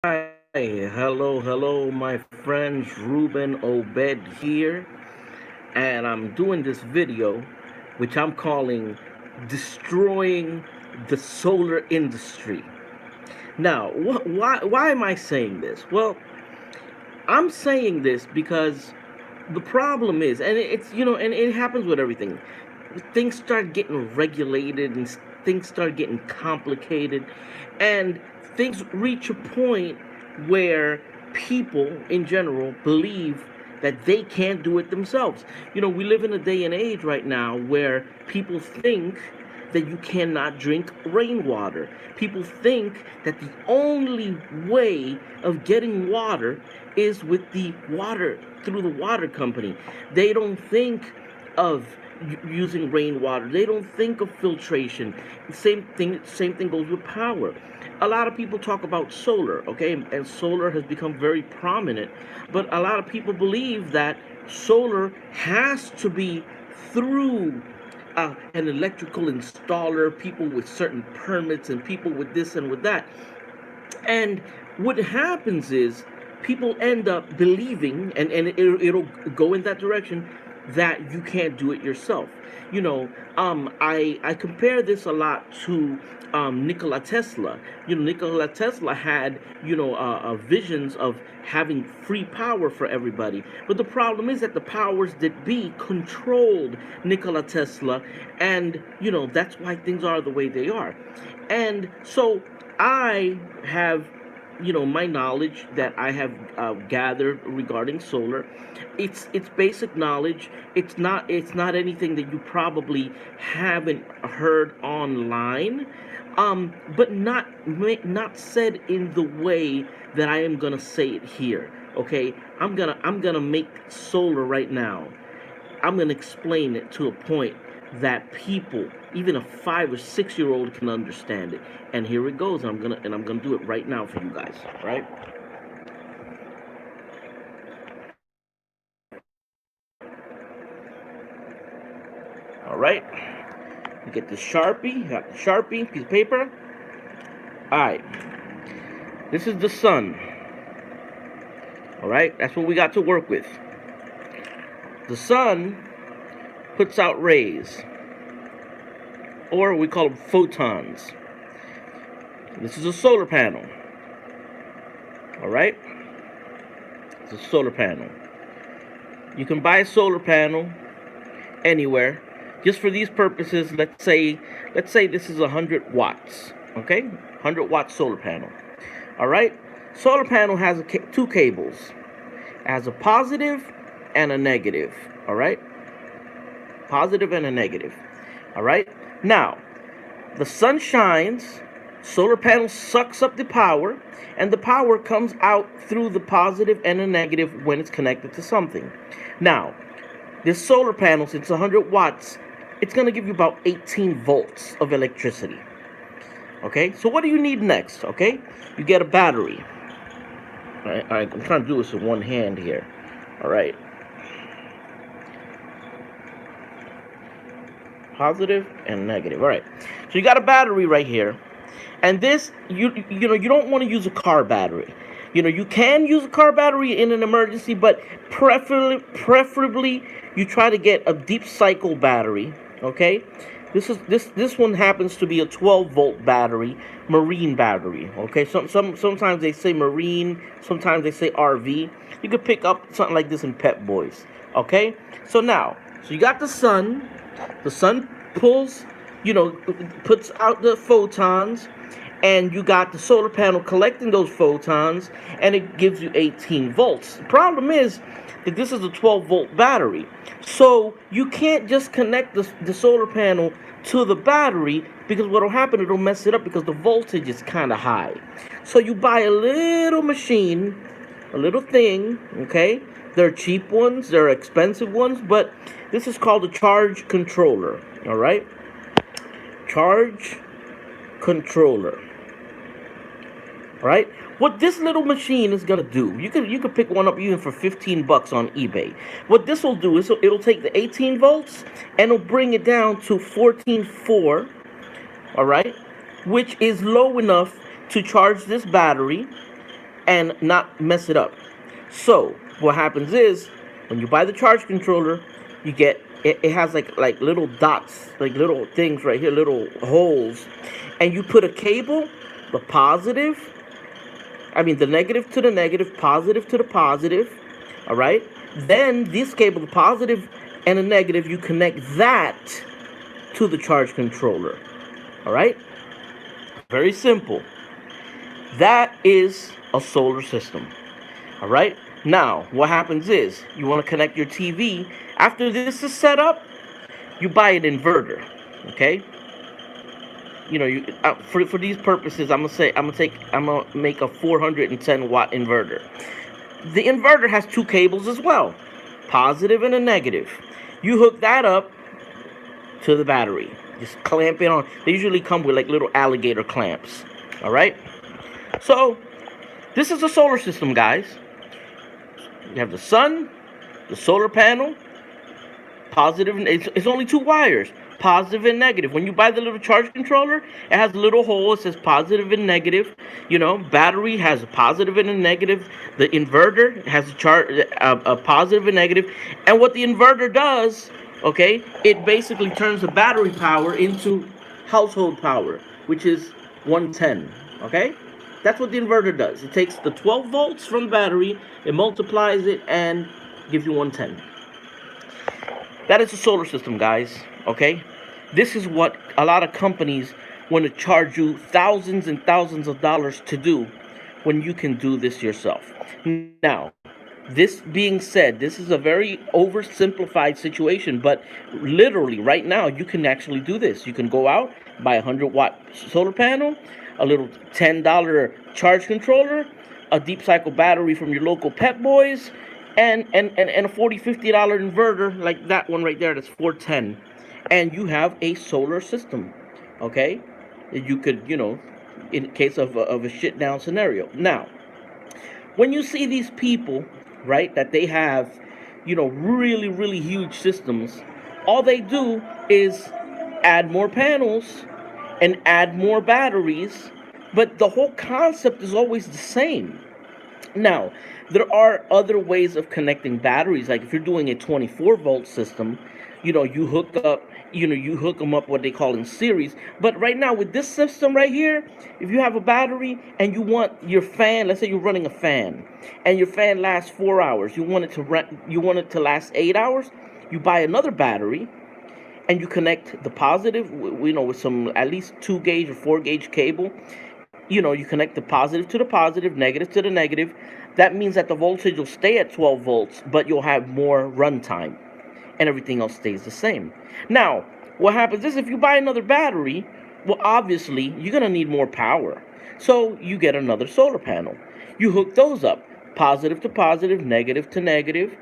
Hi, hello, my friends. Ruben Obed here, and I'm doing this video, which I'm calling "Destroying the Solar Industry." Now, why am I saying this? Well, I'm saying this because the problem is, and and it happens with everything. Things start getting regulated, and things start getting complicated, and things reach a point where people in general believe that they can't do it themselves. We live in a day and age right now where people think that you cannot drink rainwater. People think that the only way of getting water is with the water through the water company. They don't think of using rainwater. They don't think of filtration. Same thing goes with power. A lot of people talk about solar, okay? And solar has become very prominent, but a lot of people believe that solar has to be through an electrical installer, people with certain permits, and people with this and with that. And what happens is people end up believing, and it'll go in that direction, that you can't do it yourself. I compare this a lot to Nikola Tesla. Nikola Tesla had visions of having free power for everybody, but the problem is that the powers that be controlled Nikola Tesla, and that's why things are the way they are. And so I have, my knowledge that I have gathered regarding solar. It's basic knowledge. It's not anything that you probably haven't heard online, but not said in the way that I am gonna say it here. Okay, I'm gonna make solar right now. I'm gonna explain it to a point that people, even a 5 or 6 year old, can understand it. And here it goes. I'm gonna do it right now for you guys. Right? All right. You get the Sharpie. You got the Sharpie piece of paper. All right. This is the sun. All right. That's what we got to work with. The sun puts out rays, or we call them photons. This is a solar panel. All right. It's a solar panel. You can buy a solar panel anywhere. Just for these purposes, let's say this is 100 watts. Okay, 100 watt solar panel. All right. Solar panel has two cables. It has a positive and a negative. All right. Positive and a negative. All right. Now, the sun shines. Solar panel sucks up the power, and the power comes out through the positive and the negative when it's connected to something. Now, this solar panel, since it's 100 watts, it's going to give you about 18 volts of electricity. Okay, so what do you need next? Okay, you get a battery. All right, I'm trying to do this with one hand here. All right. Positive and negative. All right, so you got a battery right here. And this, you don't want to use a car battery. You can use a car battery in an emergency, but preferably you try to get a deep cycle battery. Okay, this one happens to be a 12-volt battery, marine battery. Okay, sometimes they say marine, sometimes they say RV. You could pick up something like this in Pep Boys. Okay, so you got the sun. The sun pulls, puts out the photons, and you got the solar panel collecting those photons, and it gives you 18 volts. The problem is that this is a 12-volt battery, so you can't just connect the solar panel to the battery, because what will happen, it'll mess it up because the voltage is kind of high. So you buy a little machine, a little thing. Okay, there are cheap ones, there are expensive ones, but this is called a charge controller. All right, charge controller. All right, what this little machine is gonna do, you could pick one up even for $15 on eBay. What this will do is it'll take the 18 volts and it'll bring it down to 14.4. All right, which is low enough to charge this battery. and not mess it up. So what happens is when you buy the charge controller, you get it has like little dots, like little things right here, little holes, and you put a cable, the positive, the negative to the negative, positive to the positive, all right? Then this cable, the positive and the negative, you connect that to the charge controller, all right? Very simple. That is a solar system, all right? Now, what happens is you want to connect your TV. After this is set up, you buy an inverter, okay? For these purposes, I'm gonna make a 410 watt inverter. The inverter has two cables as well, positive and a negative. You hook that up to the battery. Just clamp it on. They usually come with like little alligator clamps. All right. So this is a solar system, guys. You have the sun, the solar panel, positive. It's only two wires, positive and negative. When you buy the little charge controller, it has a little hole. It says positive and negative. Battery has a positive and a negative. The inverter has a positive and negative. And what the inverter does, okay, it basically turns the battery power into household power, which is 110. Okay, that's what the inverter does. It takes the 12 volts from the battery, it multiplies it, and gives you 110. That is a solar system, guys. Okay, this is what a lot of companies want to charge you thousands and thousands of dollars to do when you can do this yourself. Now, this being said, this is a very oversimplified situation, but literally right now you can actually do this. You can go out, buy a 100-watt solar panel, a little $10 charge controller, a deep cycle battery from your local Pep Boys, and a $40-$50 inverter like that one right there. That's 410, and you have a solar system. Okay, you could, in case of a shit down scenario. Now, when you see these people, right, that they have, really, really huge systems, all they do is add more panels and add more batteries, but the whole concept is always the same. Now, there are other ways of connecting batteries. Like if you're doing a 24-volt system, you hook them up what they call in series. But right now with this system right here, if you have a battery and you want your fan, let's say you're running a fan, and your fan lasts 4 hours, you want it to last 8 hours, you buy another battery and you connect the positive, with some at least 2 gauge or 4 gauge cable. You connect the positive to the positive, negative to the negative. That means that the voltage will stay at 12 volts, but you'll have more runtime, and everything else stays the same. Now, what happens is if you buy another battery, well, obviously, you're going to need more power. So you get another solar panel. You hook those up, positive to positive, negative to negative.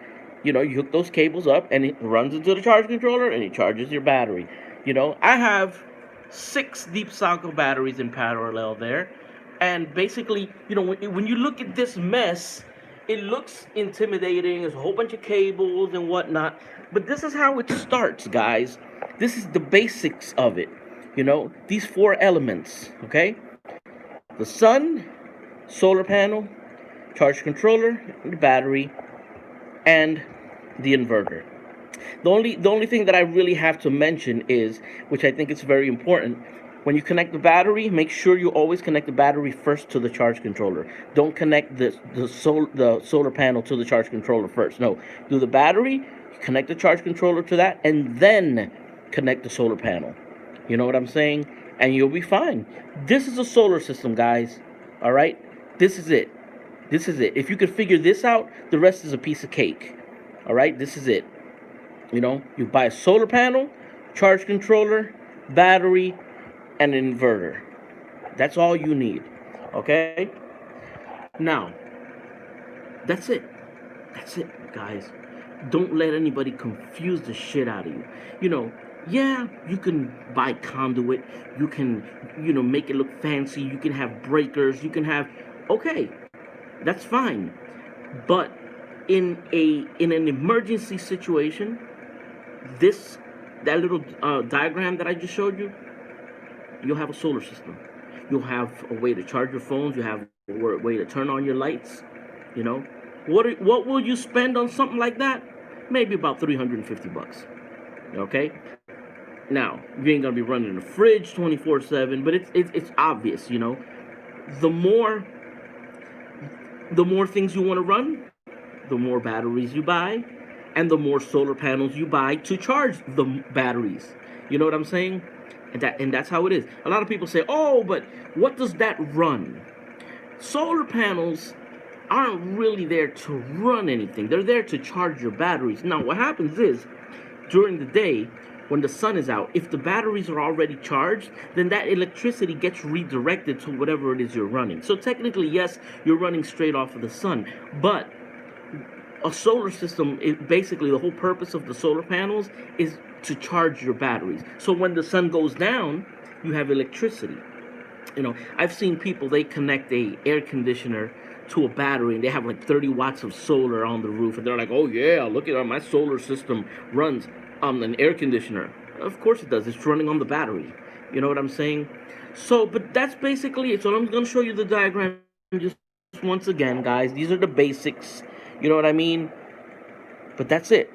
You hook those cables up, and it runs into the charge controller, and it charges your battery. I have 6 deep cycle batteries in parallel there. And basically, when you look at this mess, it looks intimidating. There's a whole bunch of cables and whatnot. But this is how it starts, guys. This is the basics of it. These 4 elements, okay? The sun, solar panel, charge controller, the battery, and the inverter. The only thing that I really have to mention is, which I think is very important, when you connect the battery, make sure you always connect the battery first to the charge controller. Don't connect the solar panel to the charge controller first. No, do the battery, connect the charge controller to that, and then connect the solar panel. You know what I'm saying? And you'll be fine. This is a solar system, guys. All right? This is it. This is it. If you could figure this out, the rest is a piece of cake. All right? This is it. You buy a solar panel, charge controller, battery, and an inverter. That's all you need. Okay? Now, that's it. That's it, guys. Don't let anybody confuse the shit out of you. Yeah, you can buy conduit. You can, make it look fancy. You can have breakers. You can have, okay, that's fine. But in an emergency situation, that little diagram that I just showed you, you'll have a solar system. You'll have a way to charge your phones. You have way to turn on your lights. You know, what will you spend on something like that? Maybe about $350. Okay. Now you ain't gonna be running the fridge 24/7, but it's obvious. You know, the more the more things you want to run, the more batteries you buy, and the more solar panels you buy to charge the batteries. You know what I'm saying? And that's how it is. A lot of people say, "Oh, but what does that run?" Solar panels aren't really there to run anything. They're there to charge your batteries. Now, what happens is during the day, when the sun is out, if the batteries are already charged, then that electricity gets redirected to whatever it is you're running. So technically, yes, you're running straight off of the sun, but a solar system, basically the whole purpose of the solar panels is to charge your batteries. So when the sun goes down, you have electricity. You know, I've seen people, they connect a air conditioner to a battery and they have like 30 watts of solar on the roof, and they're like, "Oh yeah, look at my solar system runs on an air conditioner." Of course it does. It's running on the battery. You know what I'm saying? So, but that's basically it. So I'm going to show you the diagram just once again, guys. These are the basics. You know what I mean? But that's it.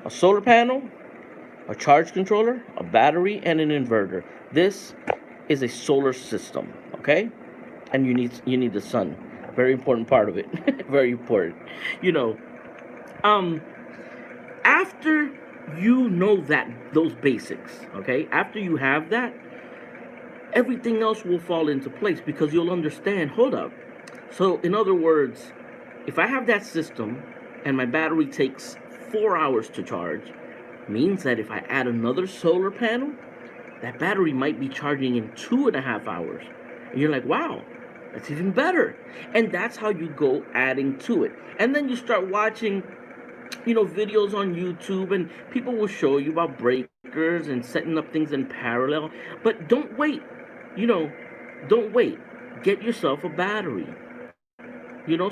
A solar panel, a charge controller, a battery, and an inverter. This is a solar system, okay? And you need the sun. Very important part of it. Very important. You know, after you know that those basics, okay? After you have that, everything else will fall into place because you'll understand, hold up. So in other words, if I have that system and my battery takes 4 hours to charge, means that if I add another solar panel, that battery might be charging in 2.5 hours. And you're like, wow, that's even better. And that's how you go adding to it. And then you start watching, you know, videos on YouTube, and people will show you about breakers and setting up things in parallel. But don't wait. You know, don't wait. Get yourself a battery. You know,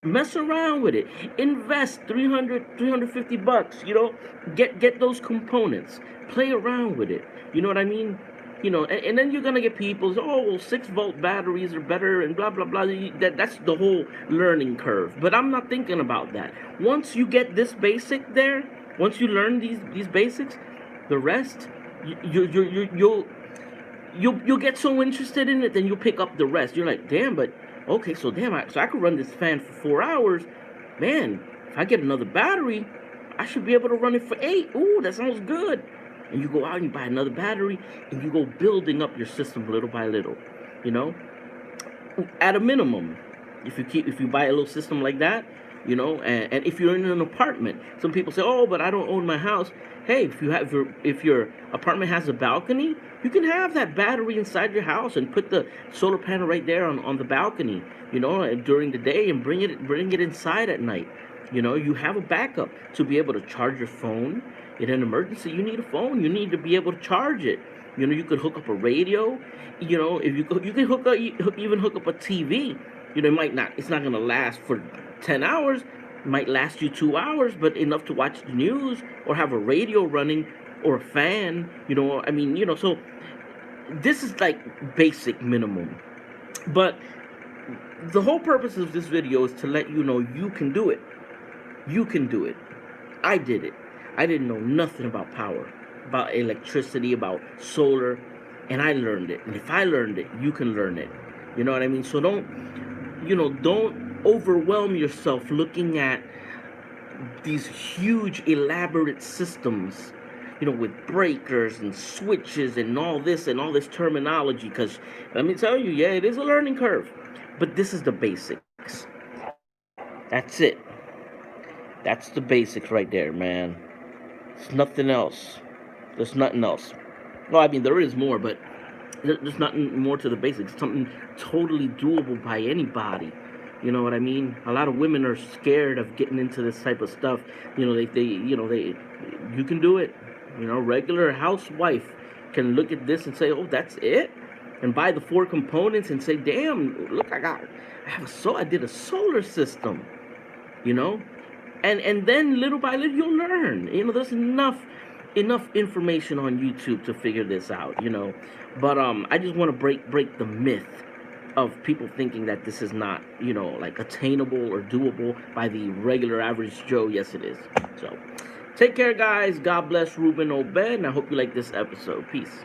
mess around with it. Invest 350 bucks, you know, get those components. Play around with it. You know what I mean? You know, and then you're gonna get people, oh well, 6-volt batteries are better and blah blah blah. That's the whole learning curve. But I'm not thinking about that. Once you get this basic there, once you learn these basics, the rest you'll get so interested in it, then you'll pick up the rest. You're like, damn, but okay, so so I could run this fan for 4 hours. Man, if I get another battery, I should be able to run it for 8. Ooh, that sounds good. And you go out and you buy another battery, and you go building up your system little by little. You know, at a minimum, if you buy a little system like that, you know, and if you're in an apartment, some people say, oh, but I don't own my house. Hey, if your apartment has a balcony, you can have that battery inside your house and put the solar panel right there on the balcony, you know, during the day, and bring it inside at night. You know, you have a backup to be able to charge your phone in an emergency. You need a phone. You need to be able to charge it. You know, you could hook up a radio. You know, if you can even hook up a TV. You know, it's not gonna last for 10 hours. It might last you 2 hours, but enough to watch the news or have a radio running or a fan. You know, I mean, you know, so this is like basic minimum. But the whole purpose of this video is to let you know you can do it. You can do it. I did it. I didn't know nothing about power, about electricity, about solar, and I learned it. And if I learned it, you can learn it. You know what I mean? So don't overwhelm yourself looking at these huge elaborate systems, you know, with breakers and switches and all this terminology, because let me tell you, yeah, it is a learning curve, but this is the basics. That's it. That's the basics right there, man. It's nothing else. There's nothing else. Well, I mean, there is more, but there's nothing more to the basics. Something totally doable by anybody. You know what I mean? A lot of women are scared of getting into this type of stuff. You know, you can do it. You know, regular housewife can look at this and say, oh, that's it? And buy the 4 components and say, damn, look, I did a solar system, you know? And then little by little you'll learn. You know, there's enough information on YouTube to figure this out, you know. But I just want to break the myth. of people thinking that this is not, like attainable or doable by the regular average Joe. Yes, it is. So, take care, guys. God bless Ruben Obed, and I hope you like this episode. Peace.